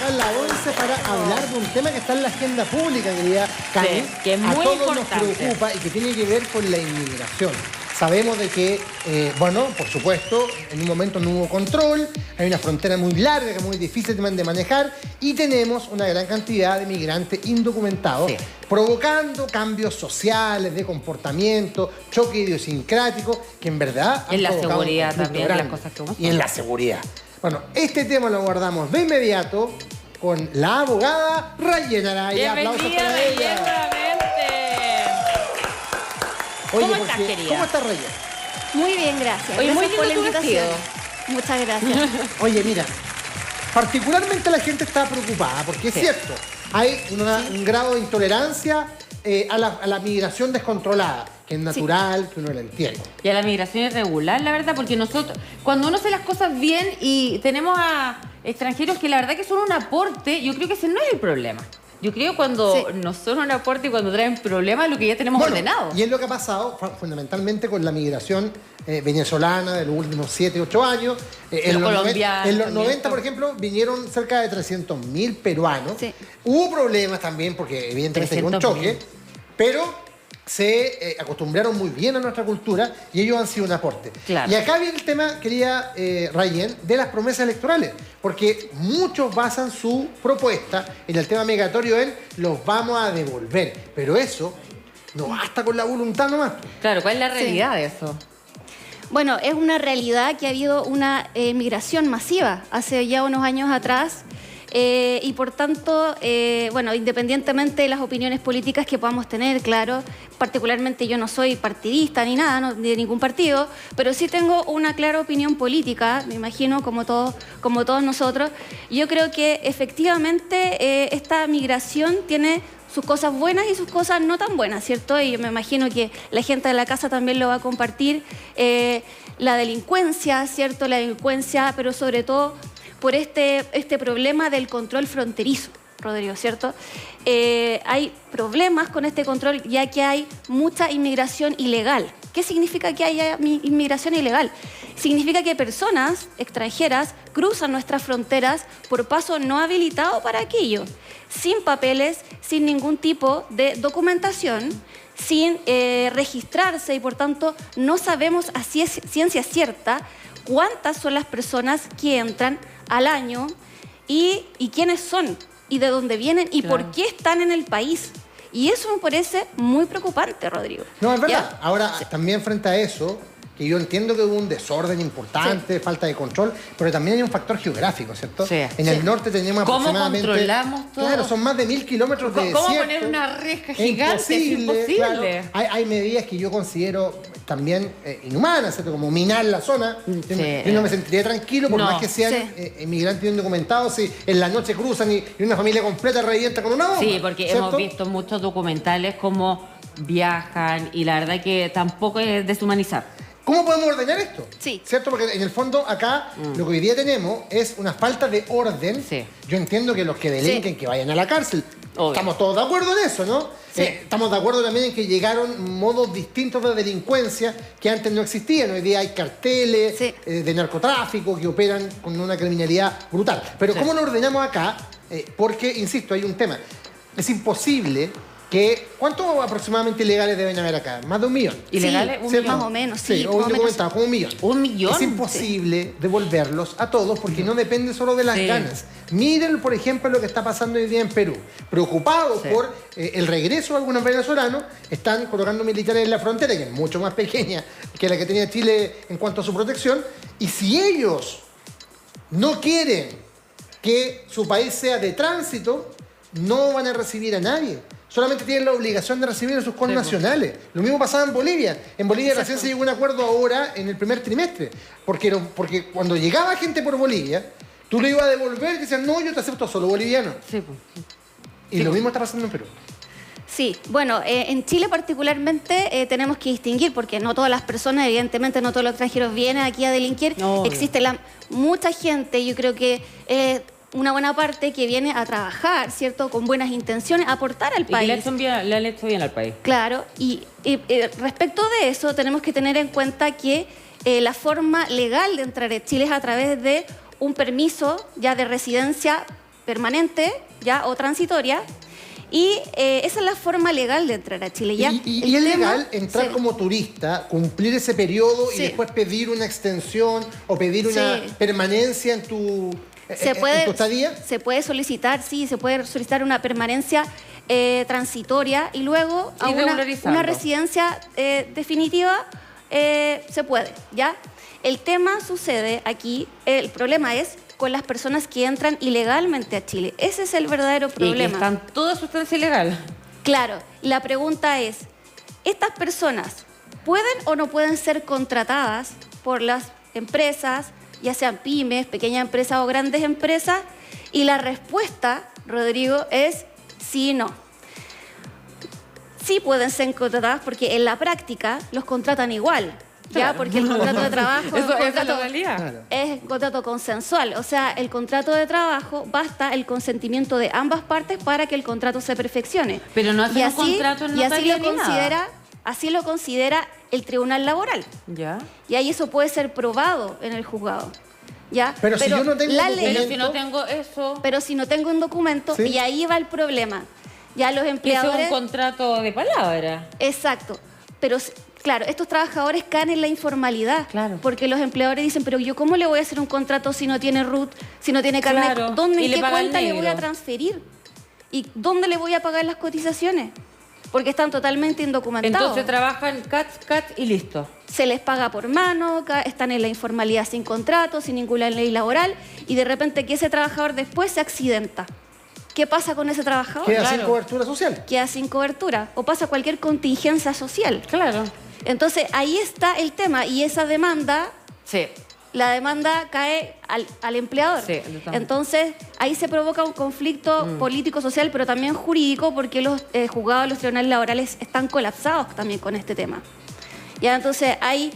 a la ONCE para hablar de un tema que está en la agenda pública, querida Cami, sí, que es muy a todos importante. nos preocupa y que tiene que ver con la inmigración. Sabemos de que, bueno, por supuesto, en un momento no hubo control, hay una frontera muy larga, que es muy difícil de manejar, y tenemos una gran cantidad de migrantes indocumentados, provocando cambios sociales, de comportamiento, choque idiosincrático, que en verdad Y en la provocado un seguridad conflicto también, grande. las cosas que vos Y en la seguridad. Bueno, este tema lo abordamos de inmediato con la abogada Rayen Araya. Aplausos Bienvenida, para Rayen, ella. nuevamente. Oye, ¿Cómo estás, porque, querida? ¿cómo estás, Rayen? Muy bien, gracias. Oye, muy Gracias por la lindo tu invitación. vestido. Muchas gracias. Oye, mira, particularmente la gente está preocupada, porque es cierto, hay un grado de intolerancia a la migración descontrolada, que es natural, que uno la entiende. Y a la migración irregular, la verdad, porque nosotros, cuando uno hace las cosas bien y tenemos a extranjeros que la verdad que son un aporte, yo creo que ese no es el problema. Yo creo cuando no son un aporte y cuando traen problemas, lo que ya tenemos ordenado. Y es lo que ha pasado fundamentalmente con la migración venezolana de los últimos 7, 8 años. En los 90, por ejemplo, vinieron cerca de 300.000 peruanos. Sí. Hubo problemas también, porque evidentemente con 300.000. choque, pero se acostumbraron muy bien a nuestra cultura y ellos han sido un aporte. Claro. Y acá viene el tema, querida Rayen, de las promesas electorales, porque muchos basan su propuesta en el tema migratorio en los vamos a devolver, pero eso no basta con la voluntad nomás. Claro, ¿cuál es la realidad de eso? Bueno, es una realidad que ha habido una migración masiva hace ya unos años atrás. Y por tanto, bueno, independientemente de las opiniones políticas que podamos tener, claro, particularmente yo no soy partidista ni nada, no, de ningún partido, pero sí tengo una clara opinión política, me imagino, como todos nosotros. Yo creo que efectivamente esta migración tiene sus cosas buenas y sus cosas no tan buenas, ¿cierto? Y yo me imagino que la gente de la casa también lo va a compartir. La delincuencia, ¿cierto? La delincuencia, pero sobre todo por este problema del control fronterizo, Rodrigo, ¿cierto? Hay problemas con este control ya que hay mucha inmigración ilegal. ¿Qué significa que haya inmigración ilegal? Significa que personas extranjeras cruzan nuestras fronteras por paso no habilitado para aquello, sin papeles, sin ningún tipo de documentación, sin registrarse y por tanto no sabemos a ciencia cierta cuántas son las personas que entran al año y quiénes son y de dónde vienen y por qué están en el país. Y eso me parece muy preocupante, Rodrigo. No, es verdad. ¿Ya? Ahora, también frente a eso, que yo entiendo que hubo un desorden importante, falta de control, pero también hay un factor geográfico, ¿cierto? Sí. En el norte teníamos ¿Cómo aproximadamente... controlamos todo? Claro, son más de 1000 kilómetros de desierto. ¿Cómo poner una reja gigante? Es imposible. Claro. Hay medidas que yo considero también inhumanas, ¿cierto? Como minar la zona. Yo no me sentiría tranquilo, por más que sean inmigrantes indocumentados, si en la noche cruzan y una familia completa revienta con una bomba. Sí, porque ¿cierto? hemos visto muchos documentales como viajan y la verdad que tampoco es deshumanizar. ¿Cómo podemos ordenar esto? Sí. ¿Cierto? Porque en el fondo acá lo que hoy día tenemos es una falta de orden. Sí. Yo entiendo que los que delinquen, que vayan a la cárcel. Obvio. Estamos todos de acuerdo en eso, ¿no? Sí. Estamos de acuerdo también en que llegaron modos distintos de delincuencia que antes no existían. Hoy día hay carteles de narcotráfico que operan con una criminalidad brutal. Pero ¿cómo lo ordenamos acá? Porque, insisto, hay un tema. Es imposible que... ¿Cuántos aproximadamente ilegales deben haber acá? Más de 1 millón. ¿Ilegales? Sí, ¿Un millón? más o menos, Sí, sí. o más o menos. indocumentados, como 1 millón. ¿1 millón? Es imposible devolverlos a todos porque no depende solo de las ganas. Miren, por ejemplo, lo que está pasando hoy día en Perú. Preocupados por el regreso de algunos venezolanos, están colocando militares en la frontera, que es mucho más pequeña que la que tenía Chile en cuanto a su protección. Y si ellos no quieren que su país sea de tránsito, no van a recibir a nadie. Solamente tienen la obligación de recibir a sus connacionales. Lo mismo pasaba en Bolivia. En Bolivia recién se llegó a un acuerdo ahora en el primer trimestre. Porque cuando llegaba gente por Bolivia, tú le ibas a devolver y decían, no, yo te acepto solo boliviano. Sí, pues. Y lo mismo está pasando en Perú. Sí, bueno, en Chile particularmente tenemos que distinguir, porque no todas las personas, evidentemente no todos los extranjeros vienen aquí a delinquir. No, existe mucha gente, yo creo que una buena parte que viene a trabajar, ¿cierto? Con buenas intenciones, a aportar al país. Y le han hecho bien al país. Claro, y respecto de eso tenemos que tener en cuenta que la forma legal de entrar a Chile es a través de un permiso ya de residencia permanente, ¿ya? O transitoria. Y esa es la forma legal de entrar a Chile. ¿Ya? Y es legal entrar como turista, cumplir ese periodo y después pedir una extensión o pedir una permanencia en tu estadía. Se puede solicitar, sí, se puede solicitar una permanencia transitoria y luego a una residencia definitiva se puede, ¿ya? El tema sucede aquí, el problema es con las personas que entran ilegalmente a Chile. Ese es el verdadero problema. Y que están toda sustancia ilegal. Claro, la pregunta es, ¿estas personas pueden o no pueden ser contratadas por las empresas, ya sean pymes, pequeñas empresas o grandes empresas? Y la respuesta, Rodrigo, es sí y no. Sí pueden ser contratadas porque en la práctica los contratan igual. ¿Ya? Porque el contrato de trabajo es un contrato consensual. O sea, el contrato de trabajo basta el consentimiento de ambas partes para que el contrato se perfeccione. Pero no hace un contrato en notaría ni nada. Así lo considera el Tribunal Laboral. ¿Ya? Y ahí eso puede ser probado en el juzgado. ¿Ya? Pero si yo no tengo un documento... Pero si no tengo eso... Pero si no tengo un documento, y ahí va el problema. Ya los empleadores... Que es un contrato de palabra. Exacto. Pero... Claro, estos trabajadores caen en la informalidad, porque los empleadores dicen, pero yo ¿cómo le voy a hacer un contrato si no tiene RUT, si no tiene carnet? ¿Dónde, en qué cuenta le voy a transferir? ¿Y dónde le voy a pagar las cotizaciones? Porque están totalmente indocumentados. Entonces trabajan CAT y listo. Se les paga por mano, están en la informalidad sin contrato, sin ninguna ley laboral, y de repente que ese trabajador después se accidenta. ¿Qué pasa con ese trabajador? Queda sin cobertura social. Queda sin cobertura. O pasa cualquier contingencia social. Claro. Entonces, ahí está el tema. Y esa demanda, la demanda cae al empleador. Sí, entonces, ahí se provoca un conflicto político-social, pero también jurídico, porque los juzgados de los tribunales laborales están colapsados también con este tema. Ya, entonces, hay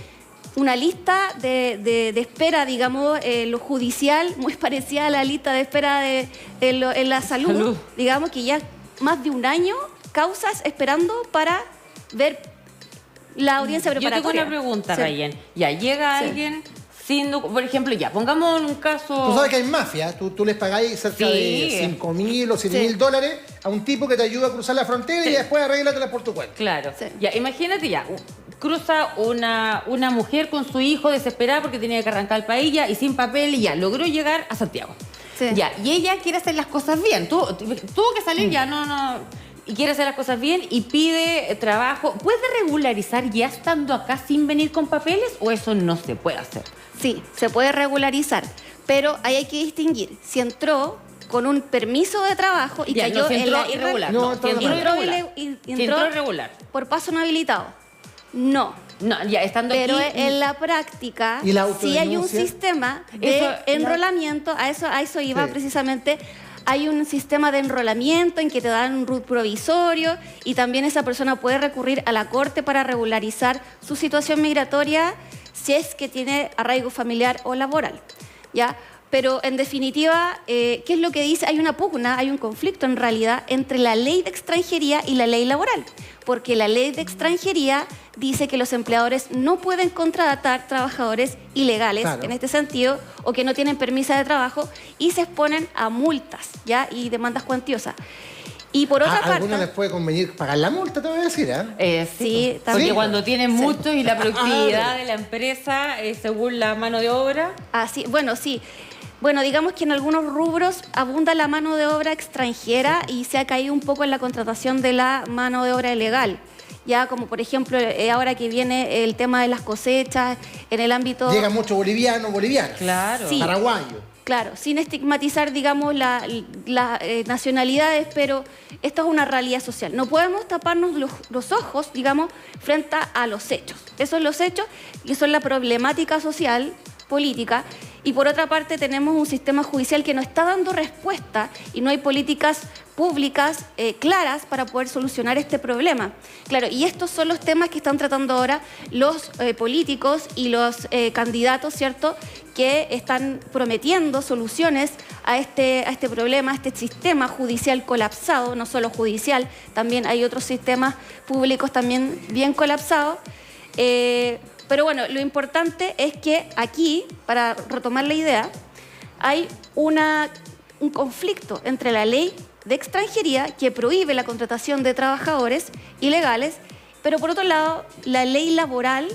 una lista de espera, digamos, lo judicial, muy parecida a la lista de espera en la salud, digamos, que ya más de un año causas esperando para ver la audiencia preparatoria. Yo tengo una pregunta, Rayen. Ya, llega alguien sin... Por ejemplo, ya, pongamos un caso... Tú sabes que hay mafia. Tú les pagáis cerca de 5.000 o 7.000 dólares a un tipo que te ayuda a cruzar la frontera y después arréglatela por tu cuenta. Claro. Ya, imagínate ya, cruza una mujer con su hijo desesperada porque tenía que arrancar el país ya, y sin papel y ya, logró llegar a Santiago. Ya, y ella quiere hacer las cosas bien. Tuvo que salir ya, y quiere hacer las cosas bien y pide trabajo. ¿Puede regularizar ya estando acá sin venir con papeles o eso no se puede hacer? Sí, se puede regularizar, pero ahí hay que distinguir. Si entró con un permiso de trabajo y cayó en la irregular. Entró irregular. Por paso no habilitado. No, ya estando pero aquí... en la práctica sí hay un sistema de enrolamiento, a eso iba precisamente. Hay un sistema de enrolamiento en que te dan un RUT provisorio y también esa persona puede recurrir a la Corte para regularizar su situación migratoria si es que tiene arraigo familiar o laboral, ¿ya? Pero en definitiva, ¿qué es lo que dice? Hay una pugna, hay un conflicto en realidad entre la ley de extranjería y la ley laboral, porque la ley de extranjería dice que los empleadores no pueden contratar trabajadores ilegales en este sentido o que no tienen permiso de trabajo y se exponen a multas, ¿ya? Y demandas cuantiosas. Y por otra parte... ¿A algunos les puede convenir pagar la multa, te voy a decir? Sí, también. Porque cuando tienen muchos y la productividad de la empresa según la mano de obra... Bueno, digamos que en algunos rubros abunda la mano de obra extranjera y se ha caído un poco en la contratación de la mano de obra ilegal. Ya como por ejemplo ahora que viene el tema de las cosechas en el ámbito... Llega mucho boliviano. Claro. Sí, paraguayo. Claro, sin estigmatizar, digamos, las nacionalidades, pero esto es una realidad social. No podemos taparnos los ojos, digamos, frente a los hechos. Esos son los hechos y son la problemática social, política. Y por otra parte tenemos un sistema judicial que no está dando respuesta y no hay políticas públicas claras para poder solucionar este problema. Claro, y estos son los temas que están tratando ahora los políticos y los candidatos, ¿cierto?, que están prometiendo soluciones a este problema, a este sistema judicial colapsado, no solo judicial, también hay otros sistemas públicos también bien colapsados. Pero bueno, lo importante es que aquí, para retomar la idea, hay una un conflicto entre la ley de extranjería que prohíbe la contratación de trabajadores ilegales, pero por otro lado, la ley laboral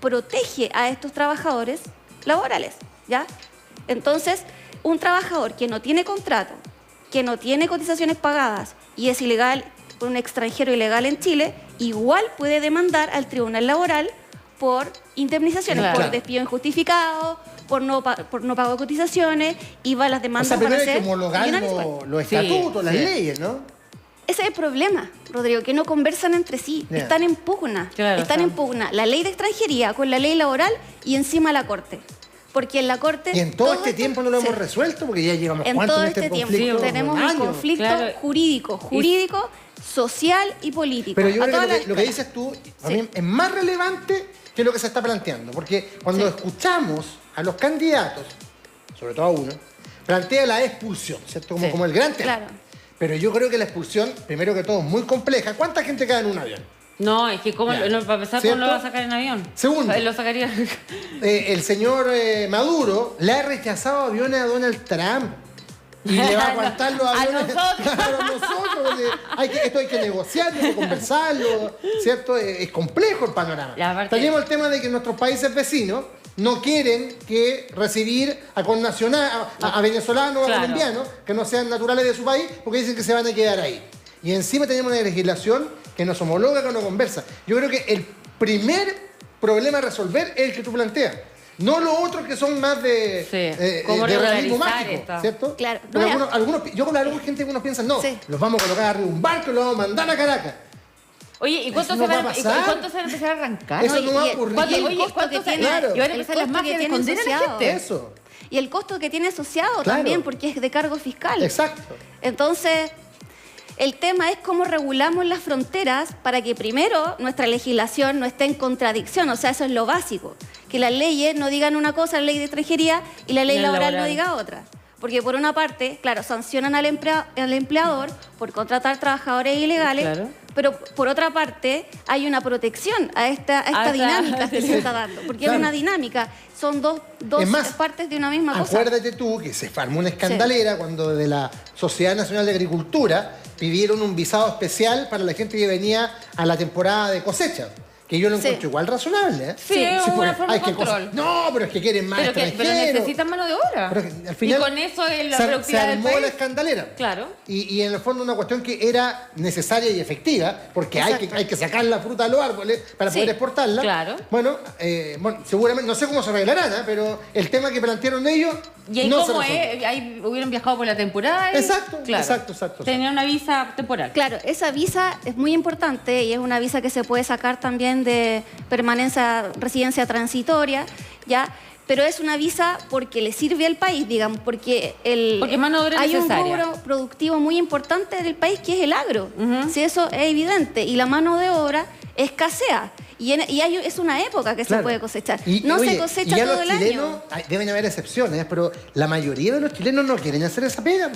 protege a estos trabajadores laborales, ¿ya? Entonces, un trabajador que no tiene contrato, que no tiene cotizaciones pagadas y es ilegal, un extranjero ilegal en Chile, igual puede demandar al tribunal laboral por indemnizaciones, Claro. por despido injustificado, por no pago de cotizaciones, y va las O demandas sea, primero para hay que ser homologar millonarios igual. los Sí, estatutos, las sí. leyes, ¿no? Ese es el problema, Rodrigo, que no conversan entre sí, Ya. están en pugna. Claro, están en pugna la ley de extranjería con la ley laboral y encima la Corte. Porque en la Corte... Y en todo este esto- tiempo no lo hemos sí. resuelto porque ya llevamos En cuánto todo en este este tiempo conflicto. tenemos un años. conflicto Claro. jurídico, social y político. Pero yo a creo todas que las lo que escalas. dices tú Sí. también es más relevante que lo que se está planteando. Porque cuando Sí. escuchamos a los candidatos, sobre todo a uno, plantea la expulsión, ¿cierto? Como, Sí. como el gran tema. Claro. Pero yo creo que la expulsión, primero que todo, es muy compleja. ¿Cuánta gente cae en un avión? No, es que ¿cómo, Ya. no, para empezar, ¿Cierto? ¿cómo lo va a sacar en avión? Segundo. Él lo sacaría. El señor Maduro le ha rechazado aviones a Donald Trump. Y le va a aguantar los A aviones nosotros. a nosotros. Esto hay que negociarlo, hay que conversarlo, ¿cierto? Es complejo el panorama. Y aparte- Tenemos el tema de que nuestros países vecinos no quieren que recibir a connacionales, a venezolanos o a Claro. colombianos que no sean naturales de su país porque dicen que se van a quedar ahí. Y encima tenemos una legislación que nos homologa, que nos conversa. Yo creo que el primer problema a resolver es el que tú planteas. No los otros que son más de, Sí. ¿Cómo de realismo regularizar mágico, esto? ¿cierto? Claro. Porque No, yo con alguna gente algunos piensan, no, Sí. los vamos a colocar arriba de un barco y los vamos a mandar a Caracas. Oye, ¿y cuánto Eso no se va a van, pasar. cuánto se van a empezar a arrancar? Eso no va a y- ocurrir. ¿Cuánto, y el oye, costo ¿cuánto que se tiene- Claro. Y van a el empezar las costo que mafias de tiene esconder a la asociado. gente. Eso, Y el costo que tiene asociado Claro. también, porque es de cargo fiscal. exacto. Entonces, el tema es cómo regulamos las fronteras para que primero nuestra legislación no esté en contradicción. O sea, eso es lo básico. Que las leyes no digan una cosa, la ley de extranjería, y la ley Y la laboral no laboral. diga otra. Porque por una parte, claro, sancionan al empleador por contratar trabajadores ilegales, Claro. pero por otra parte hay una protección a esta esta- dinámica que se está dando. Porque Claro. es una dinámica, son dos Es más, partes de una misma cosa. Acuérdate tú que se formó una escandalera cuando de la Sociedad Nacional de Agricultura pidieron un visado especial para la gente que venía a la temporada de cosecha. Que yo lo Sí. encuentro igual razonable, ¿eh? Sí, es una porque forma de control. No, pero es que quieren más Pero extranjeros. necesitan mano de obra. Pero que al final y con eso es la se productividad del armó país. la escandalera. Claro. Y en el fondo una cuestión que era necesaria y efectiva, porque Exacto. hay que sacar la fruta a los árboles para Sí, poder exportarla. claro. Bueno, seguramente, no sé cómo se arreglarán, ¿eh? Pero el tema que plantearon ellos Y ahí no se como resolvió. es, ahí hubieran viajado por la temporada. y- Exacto, exacto. Tenían una visa temporal. Claro, esa visa es muy importante y es una visa que se puede sacar también de permanencia, residencia transitoria, ¿ya? Pero es una visa porque le sirve al país, digamos, porque mano de obra hay un necesaria. rubro productivo muy importante del país que es el agro. Sí, eso es evidente. Y la mano de obra escasea. Y es una época que Claro. se puede cosechar. Y, No oye, se cosecha y a todo los el chilenos, año. deben haber excepciones, pero la mayoría de los chilenos no quieren hacer esa pega.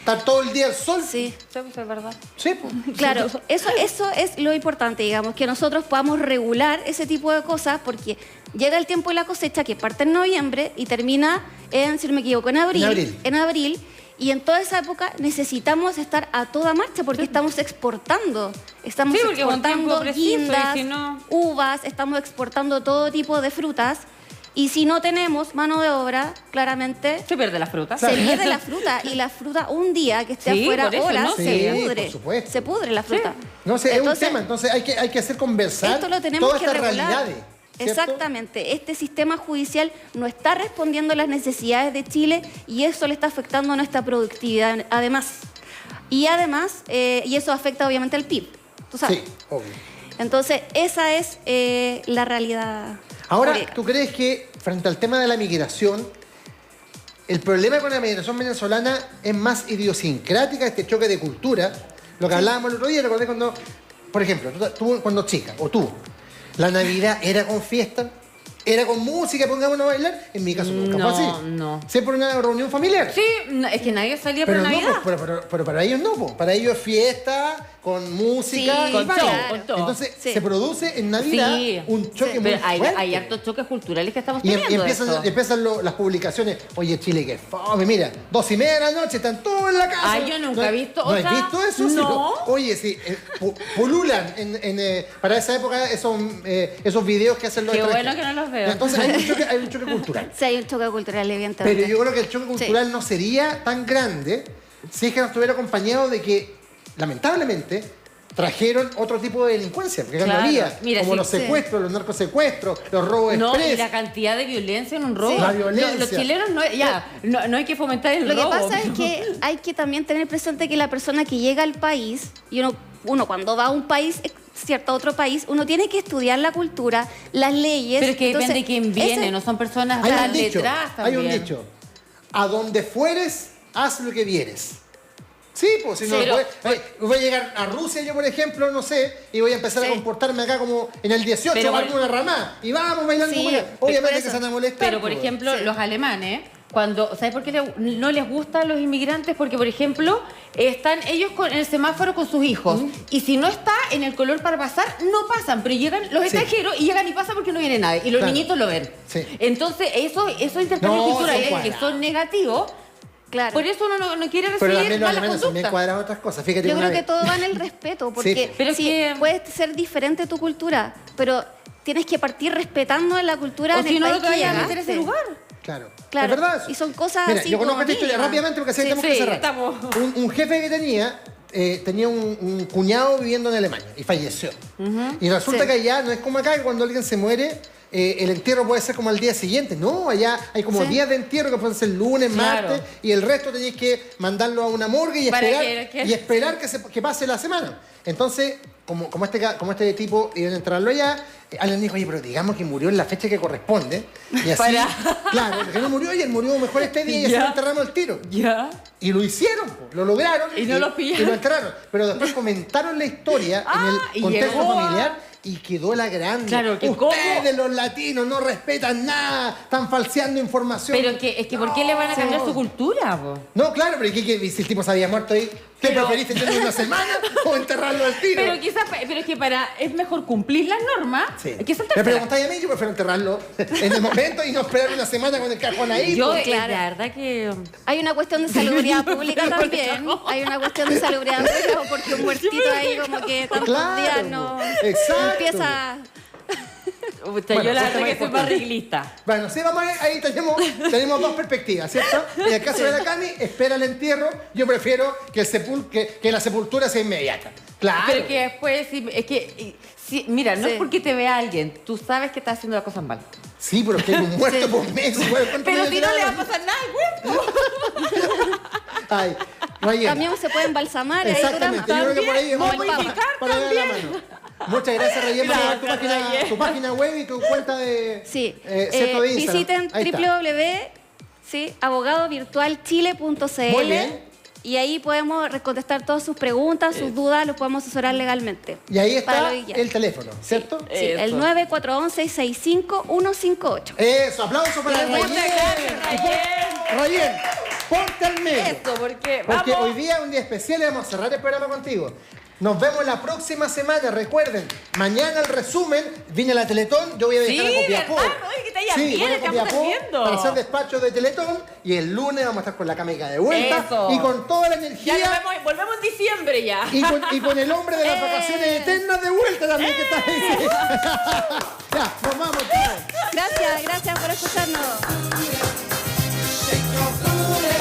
Estar todo el día al sol. Sí. Sí, pues, es verdad. Sí, pues. Claro, eso es lo importante, digamos, que nosotros podamos regular ese tipo de cosas porque llega el tiempo de la cosecha que parte en noviembre y termina en, si no me equivoco, en abril. En abril. Y en toda esa época necesitamos estar a toda marcha porque estamos exportando. Estamos Sí, porque es un tiempo exportando preciso, y guindas, si no- uvas, estamos exportando todo tipo de frutas. Y si no tenemos mano de obra, claramente Se pierde la fruta. se pierde la fruta y la fruta un día que esté Sí, afuera por eso, horas ¿no? Sí, se por pudre. supuesto. Se pudre la fruta. No sé, es un Entonces, tema, entonces hay que hacer conversar esto lo tenemos todas que estas regular. realidades. ¿cierto? Exactamente. Este sistema judicial no está respondiendo a las necesidades de Chile y eso le está afectando a nuestra productividad además. Y además, y eso afecta obviamente al PIB. ¿Tú sabes? Sí, obvio. Entonces, esa es la realidad. Ahora, jurídica. ¿tú crees que frente al tema de la migración, el problema con la migración venezolana es más idiosincrática, este choque de cultura? Lo que hablábamos el otro día, recordé cuando, por ejemplo, tú cuando chica, o tú, la Navidad era con fiesta, era con música, pongámonos a bailar. En mi caso nunca fue así. No. Siempre una reunión familiar. Sí, es que nadie salía por Pero no, Navidad. pero para ellos no, po. Para ellos es fiesta, con música Sí, y con baile. todo, con todo. Entonces Sí. se produce en Navidad Sí. un choque muy Pero fuerte. hay hartos choques culturales que estamos Y teniendo. de esto. empiezan las publicaciones. Oye, Chile, que fome, mira, 2:30 de la noche, están todos en la casa. Ah, yo nunca he visto ¿No has otra? visto eso? Sí, No. Oye, sí, pululan para esa época esos videos que hacen los Qué bueno extranjeros. que no los veo. Entonces hay un choque cultural. Sí, hay un choque cultural, evidentemente. Pero yo creo que el choque cultural no sería tan grande si es que no estuviera acompañado de que, lamentablemente, trajeron otro tipo de delincuencia, porque Claro. no había, Mira, como sí, los secuestros, los narcosecuestros, los robos No, y express. la cantidad de violencia en un robo. Sí. La violencia. Los chilenos no hay que fomentar el Lo que robo. pasa es que hay que también tener presente que la persona que llega al país, y uno cuando va a un país, cierto, a otro país, uno tiene que estudiar la cultura, las leyes. Pero es que Entonces, depende de quién viene, ese- no son personas Hay tan un dicho, letradas hay también. un dicho. A donde fueres, haz lo que vieres. Sí, pues si no Pero- voy a llegar a Rusia, yo por ejemplo, no sé, y voy a empezar a Sí. comportarme acá como en el 18, Pero darme por- una ramada, y vamos bailando Sí, como ya. por Obviamente eso. que se van a molestar. Pero, por pues. ejemplo, Sí. los alemanes, ¿sabes por qué no les gustan los inmigrantes? Porque, por ejemplo, están ellos en el semáforo con sus hijos. Y si no está en el color para pasar, no pasan. Pero llegan los extranjeros y llegan y pasan porque no viene nadie. Y los Claro. niñitos lo ven. Sí. Entonces, esos intercambios No, culturales son que cuadrados. son negativos, Claro. por eso uno no quiere Pero recibir también los malas alemanes son bien conductas. cuadrados otras cosas. Fíjate Yo una creo que vez. todo va en el respeto, porque Pero es sí, que- puede ser diferente tu cultura, pero tienes que partir respetando la cultura O en si el no, país no te vayas a que meter a ese llegaste. lugar. Claro. Claro. Es verdad eso. Y son cosas Mira, así yo conozco como esta historia mínimas. rápidamente porque Sí. tenemos que Sí, cerrar. estamos. Un jefe que tenía un cuñado viviendo en Alemania y falleció. Y resulta Sí. que allá no es como acá, que cuando alguien se muere, el entierro puede ser como al día siguiente. No, allá hay como Sí. días de entierro que pueden ser lunes, Claro. martes, y el resto tenéis que mandarlo a una morgue y Para esperar, que- y esperar que pase la semana. Entonces, como este tipo iban a enterrarlo allá, alguien dijo, oye, pero digamos que murió en la fecha que corresponde. Y así, Para. claro, porque no murió y él murió mejor este día y así Ya. lo enterramos al tiro. Ya. Y lo hicieron, po, lo lograron. Y no lo pillaron. Y lo enterraron. Pero después comentaron la historia y en el contexto llegó a- familiar y quedó la grande. Claro, que ustedes los latinos no respetan nada, están falseando información. Pero es que ¿por qué le van a cambiar su cultura, po? No, claro, pero ¿qué, si el tipo se había muerto ahí? ¿Qué Pero- preferiste tener una semana o enterrarlo al tiro? Pero es que es mejor cumplir las normas Sí. que Me saltarse. preguntáis a mí, yo prefiero enterrarlo en el momento y no esperar una semana con el cajón ahí. Yo, pues. claro. la verdad que... Hay una cuestión de salubridad pública también. Hay una cuestión de salubridad pública porque un muertito ahí como que tantos Claro, días no exacto. empieza... Puta, Bueno, yo la eso verdad es que más soy más reglista. Bueno, sí, vamos ahí tenemos dos perspectivas, ¿cierto? En el caso de la Cami, espera el entierro, yo prefiero que la sepultura sea inmediata. Claro. Pero que después, mira, no Sí. es porque te vea alguien, tú sabes que estás haciendo las cosas mal. Sí, pero es que hay un muerto por mes. Igual, ¿cuánto Pero me si no le va a lleva? pasar nada al cuerpo. Ay, Rayena. También se puede embalsamar. ahí Exactamente, yo creo que por ahí Como vamos el para Papa. darle la mano. Muchas gracias, Rayena, por dar Gracias, tu página web y tu cuenta de, Sí. ¿cierto? de Instagram. Visiten Ahí está. abogadovirtualchile.cl. Muy bien. Y ahí podemos contestar todas sus preguntas, sus dudas, los podemos asorar legalmente. Y ahí Para está lo que quieran. el teléfono, ¿cierto? Sí, el Eso. 9411-65158. Eso, aplauso para Muchas Rayén. gracias, Rayén. Rayén, ponte al medio. Esto, porque Porque vamos. hoy día es un día especial y vamos a cerrar el programa contigo. Nos vemos la próxima semana. Recuerden, mañana el resumen, viene la Teletón, yo voy a viajar Sí, a Copiapó. ¿verdad? Oye, que te vaya bien, voy a estamos Copiapó haciendo. para hacer despacho de Teletón y el lunes vamos a estar con la Camica de vuelta Eso. y con toda la Ya energía nos vemos, volvemos en diciembre ya. y con el hombre de las vacaciones eternas de vuelta también que está ahí. Ya, nos vamos, chao. Gracias por escucharnos. Shake your booty.